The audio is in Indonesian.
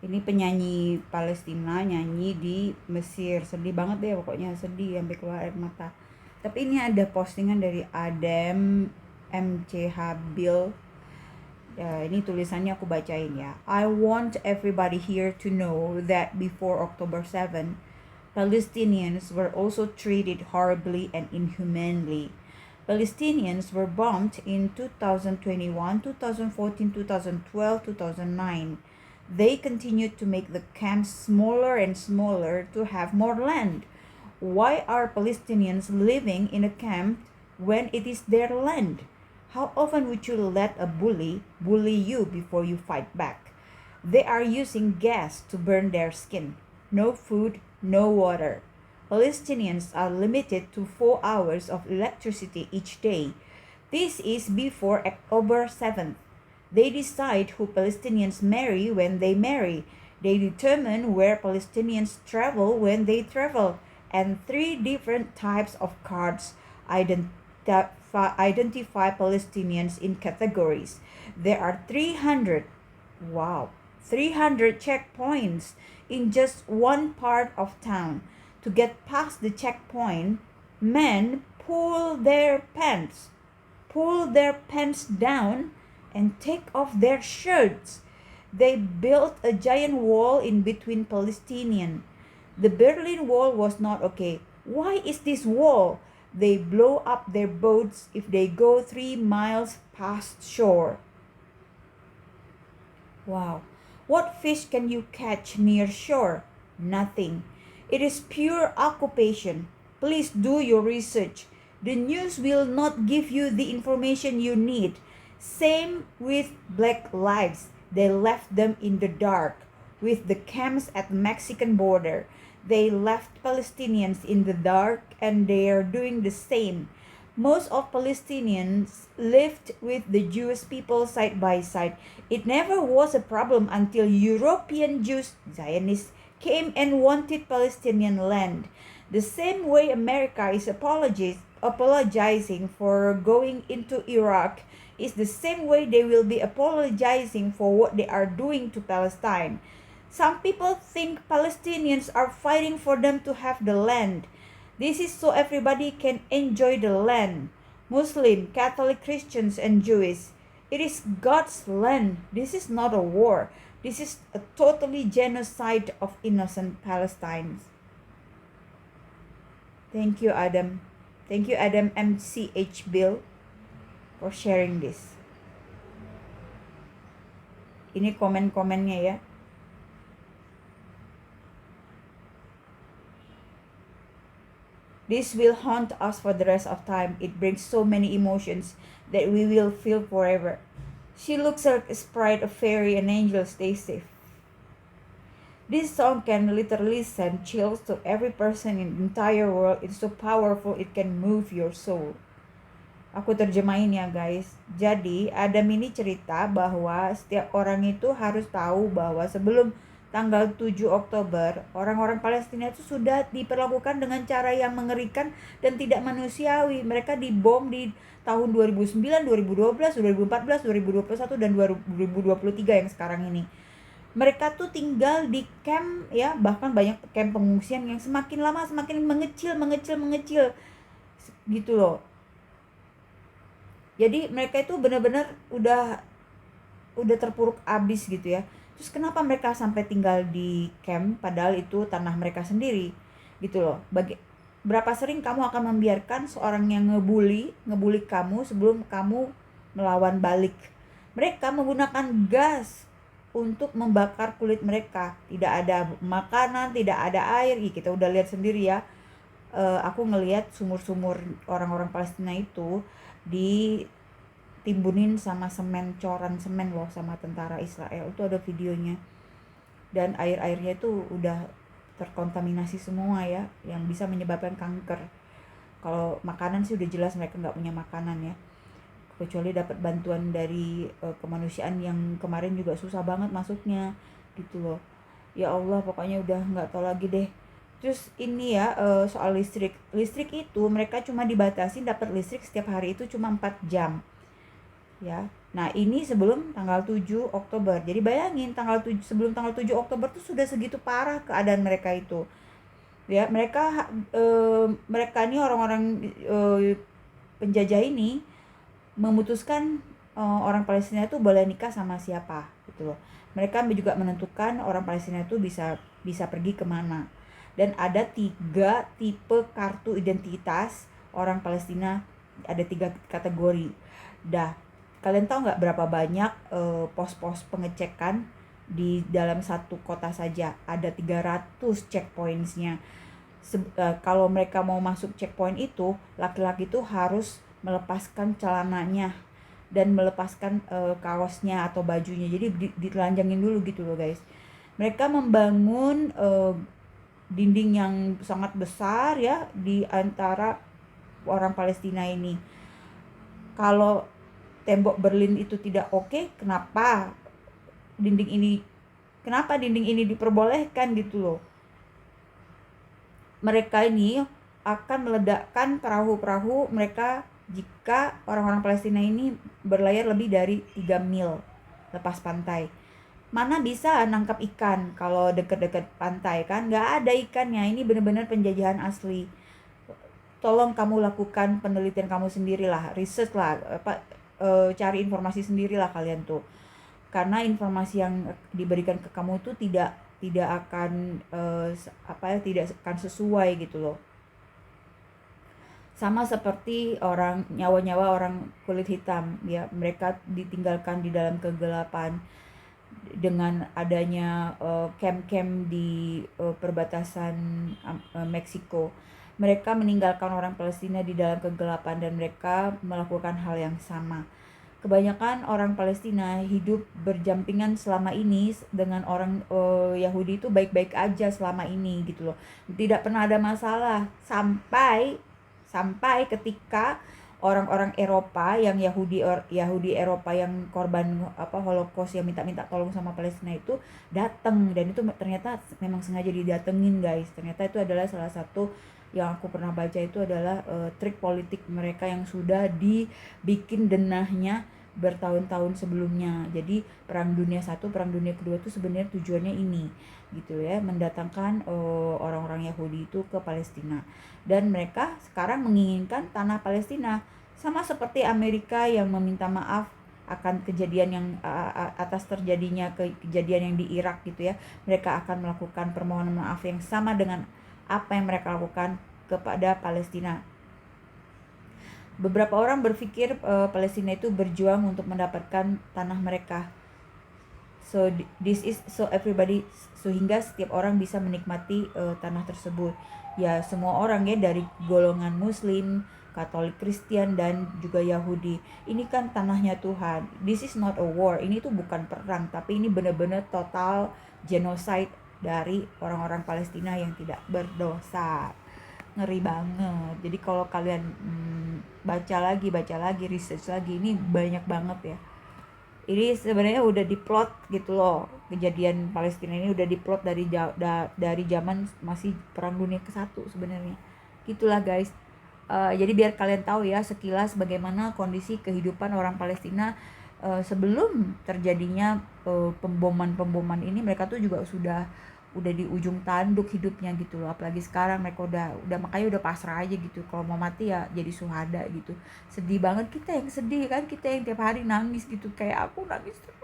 Ini penyanyi Palestina nyanyi di Mesir. Sedih banget deh pokoknya, sedih sampai keluar air mata. Tapi ini ada postingan dari Adam MC Habil. Ini tulisannya aku bacain ya. I want everybody here to know that before October 7, Palestinians were also treated horribly and inhumanely. Palestinians were bombed in 2021, 2014, 2012, 2009. They continued to make the camps smaller and smaller to have more land. Why are Palestinians living in a camp when it is their land? How often would you let a bully you before you fight back? They are using gas to burn their skin. No food, no water. Palestinians are limited to 4 hours of electricity each day. This is before October 7th. They decide who Palestinians marry when they marry. They determine where Palestinians travel when they travel. And 3 different types of cards identify Palestinians in categories. There are 300, wow, 300 checkpoints in just one part of town. To get past the checkpoint, men pull their pants down and take off their shirts. They built a giant wall in between Palestinians. The Berlin Wall was not okay. Why is this wall? They blow up their boats if they go 3 miles past shore. Wow. What fish can you catch near shore? Nothing. It is pure occupation. Please do your research. The news will not give you the information you need. Same with Black Lives. They left them in the dark. With the camps at the Mexican border, they left Palestinians in the dark and they are doing the same. Most of Palestinians lived with the Jewish people side by side. It never was a problem until European Jews, Zionists, came and wanted Palestinian land. The same way America is apologizing for going into Iraq is the same way they will be apologizing for what they are doing to Palestine. Some people think Palestinians are fighting for them to have the land. This is so everybody can enjoy the land. Muslim, Catholic, Christians, and Jews. It is God's land. This is not a war. This is a totally genocide of innocent Palestinians. Thank you, Adam. Thank you, Adam MCH Bill, for sharing this. Ini komen-komennya ya. This will haunt us for the rest of time. It brings so many emotions that we will feel forever. She looks like a sprite, a fairy, an angel. Stay safe. This song can literally send chills to every person in the entire world. It's so powerful, it can move your soul. Aku terjemahin ya guys. Jadi Adam ini cerita bahwa setiap orang itu harus tahu bahwa sebelum tanggal 7 Oktober, orang-orang Palestina itu sudah diperlakukan dengan cara yang mengerikan dan tidak manusiawi. Mereka dibom di tahun 2009, 2012, 2014, 2021, dan 2023 yang sekarang ini. Mereka tuh tinggal di camp ya, bahkan banyak camp pengungsian yang semakin lama semakin mengecil gitu loh. Jadi mereka itu benar-benar udah terpuruk abis gitu ya. Terus kenapa mereka sampai tinggal di camp padahal itu tanah mereka sendiri gitu loh. Berapa sering kamu akan membiarkan seorang yang ngebully kamu sebelum kamu melawan balik. Mereka menggunakan gas untuk membakar kulit mereka. Tidak ada makanan, tidak ada air. Kita udah lihat sendiri ya. Aku ngelihat sumur-sumur orang-orang Palestina itu ditimbunin sama coran semen loh sama tentara Israel. Itu ada videonya. Dan air-airnya itu udah terkontaminasi semua ya, yang bisa menyebabkan kanker. Kalau makanan sih udah jelas mereka nggak punya makanan ya, kecuali dapat bantuan dari kemanusiaan yang kemarin juga susah banget masuknya gitu loh. Ya Allah, pokoknya udah nggak tahu lagi deh. Terus ini ya, soal listrik itu mereka cuma dibatasi dapat listrik setiap hari itu cuma 4 jam. ya. Nah, ini sebelum tanggal 7 Oktober. Jadi bayangin sebelum tanggal 7 Oktober tuh sudah segitu parah keadaan mereka itu. Ya, mereka ini orang-orang penjajah ini memutuskan orang Palestina itu boleh nikah sama siapa gitu loh. Mereka juga menentukan orang Palestina itu bisa pergi kemana. Dan ada 3 tipe kartu identitas orang Palestina, ada 3 kategori. Dah, kalian tahu nggak berapa banyak pos-pos pengecekan di dalam satu kota saja? Ada 300 checkpointsnya. Kalau mereka mau masuk checkpoint itu, laki-laki itu harus melepaskan celananya dan melepaskan kaosnya atau bajunya. Jadi ditelanjangin dulu gitu loh guys. Mereka membangun dinding yang sangat besar ya di antara orang Palestina ini. Kalau tembok Berlin itu tidak oke, kenapa dinding ini diperbolehkan gitu loh. Mereka ini akan meledakkan perahu-perahu mereka jika orang-orang Palestina ini berlayar lebih dari 3 mil lepas pantai. Mana bisa nangkap ikan kalau deket-deket pantai kan? Nggak ada ikannya, ini benar-benar penjajahan asli. Tolong kamu lakukan penelitian kamu sendirilah, research lah, cari informasi sendirilah kalian tuh. Karena informasi yang diberikan ke kamu itu tidak akan tidak akan sesuai gitu loh. Sama seperti nyawa-nyawa orang kulit hitam ya, mereka ditinggalkan di dalam kegelapan dengan adanya camp-camp di perbatasan Meksiko. Mereka meninggalkan orang Palestina di dalam kegelapan dan mereka melakukan hal yang sama. Kebanyakan orang Palestina hidup berjampingan selama ini dengan orang Yahudi itu baik-baik aja selama ini gitu loh. Tidak pernah ada masalah sampai ketika orang-orang Eropa yang Yahudi Eropa yang korban Holocaust yang minta tolong sama Palestina itu datang, dan itu ternyata memang sengaja didatengin guys. Ternyata itu adalah salah satu yang aku pernah baca, itu adalah trik politik mereka yang sudah dibikin denahnya bertahun-tahun sebelumnya. Jadi Perang Dunia I, Perang Dunia Kedua itu sebenarnya tujuannya ini gitu ya, mendatangkan orang-orang Yahudi itu ke Palestina. Dan mereka sekarang menginginkan tanah Palestina, sama seperti Amerika yang meminta maaf akan kejadian yang atas terjadinya kejadian yang di Irak gitu ya. Mereka akan melakukan permohonan maaf yang sama dengan apa yang mereka lakukan kepada Palestina. Beberapa orang berpikir Palestina itu berjuang untuk mendapatkan tanah mereka. Sehingga setiap orang bisa menikmati tanah tersebut. Ya, semua orang ya, dari golongan Muslim, Katolik, Kristen, dan juga Yahudi. Ini kan tanahnya Tuhan. This is not a war. Ini tuh bukan perang, tapi ini benar-benar total genocide dari orang-orang Palestina yang tidak berdosa. Ngeri banget. Jadi kalau kalian baca lagi, research lagi, ini banyak banget ya. Ini sebenarnya udah diplot gitu loh. Kejadian Palestina ini udah diplot dari zaman masih Perang Dunia ke-1 sebenarnya. Gitulah guys. Jadi biar kalian tahu ya sekilas bagaimana kondisi kehidupan orang Palestina sebelum terjadinya pemboman ini. Mereka tuh juga udah di ujung tanduk hidupnya gitu loh. Apalagi sekarang mereka udah makanya udah pasrah aja gitu. Kalau mau mati ya jadi syuhada gitu. Sedih banget, kita yang sedih kan, kita yang tiap hari nangis gitu, kayak aku nangis terus.